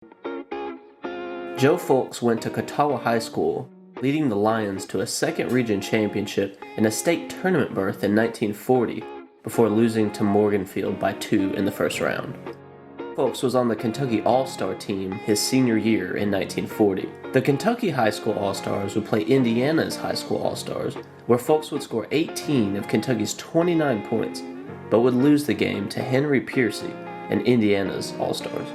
Joe Fulks went to Kuttawa High School, leading the Lions to a second region championship and a state tournament berth in 1940 before losing to Morganfield by 2 in the first round. Fulks was on the Kentucky All-Star team his senior year in 1940. The Kentucky High School All-Stars would play Indiana's High School All-Stars, where Fulks would score 18 of Kentucky's 29 points, but would lose the game to Henry Piercy and Indiana's All-Stars.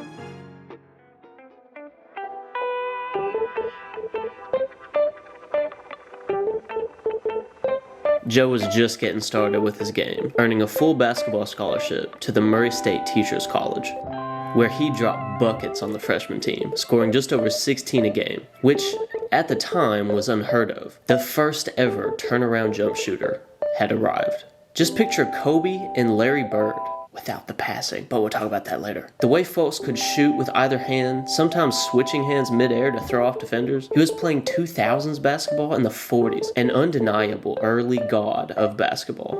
Joe was just getting started with his game, earning a full basketball scholarship to the Murray State Teachers College, where he dropped buckets on the freshman team, scoring just over 16 a game, which at the time was unheard of. The first ever turnaround jump shooter had arrived. Just picture Kobe and Larry Bird without the passing, but we'll talk about that later. The way Fulks could shoot with either hand, sometimes switching hands mid-air to throw off defenders. He was playing 2000s basketball in the 40s, an undeniable early god of basketball.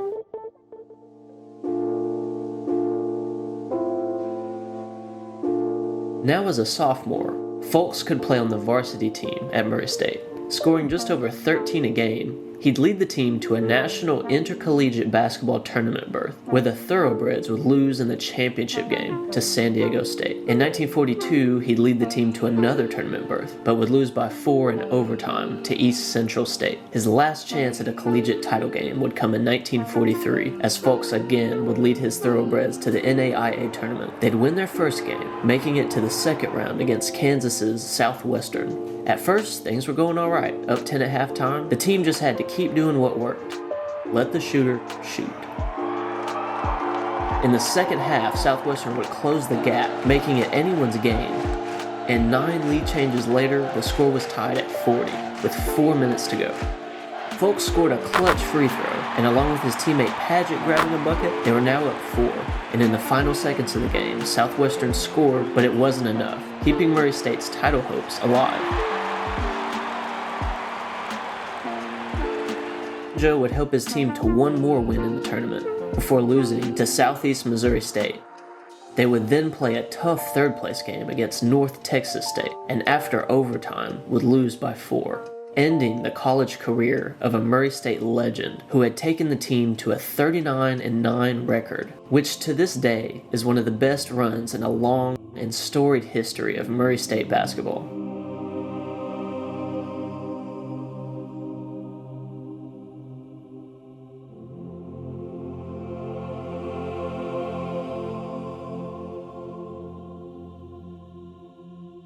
Now as a sophomore, Fulks could play on the varsity team at Murray State. Scoring just over 13 a game, he'd lead the team to a national intercollegiate basketball tournament berth, where the Thoroughbreds would lose in the championship game to San Diego State. In 1942, he'd lead the team to another tournament berth, but would lose by 4 in overtime to East Central State. His last chance at a collegiate title game would come in 1943, as Fulks again would lead his Thoroughbreds to the NAIA tournament. They'd win their first game, making it to the second round against Kansas's Southwestern. At first, things were going alright. Up 10 at halftime, the team just had to keep doing what worked. Let the shooter shoot. In the second half, Southwestern would close the gap, making it anyone's game. And 9 lead changes later, the score was tied at 40, with 4 minutes to go. Fulks scored a clutch free throw, and along with his teammate Padgett grabbing a bucket, they were now up 4. And in the final seconds of the game, Southwestern scored, but it wasn't enough, keeping Murray State's title hopes alive. Joe would help his team to one more win in the tournament, before losing to Southeast Missouri State. They would then play a tough third-place game against North Texas State, and after overtime would lose by 4, ending the college career of a Murray State legend who had taken the team to a 39-9 record, which to this day is one of the best runs in a long and storied history of Murray State basketball.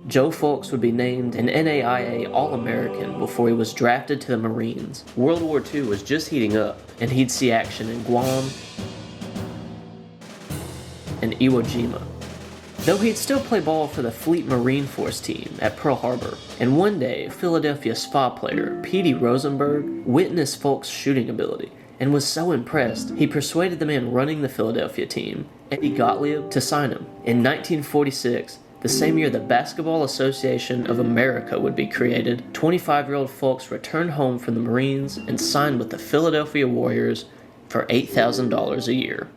Joe Fulks would be named an NAIA All-American before he was drafted to the Marines. World War II was just heating up, and he'd see action in Guam and Iwo Jima. Though he'd still play ball for the Fleet Marine Force team at Pearl Harbor, and one day, Philadelphia SPA player Petey Rosenberg witnessed Fulks' shooting ability and was so impressed, he persuaded the man running the Philadelphia team, Eddie Gottlieb, to sign him. In 1946, the same year the Basketball Association of America would be created, 25-year-old Fulks returned home from the Marines and signed with the Philadelphia Warriors for $8,000 a year.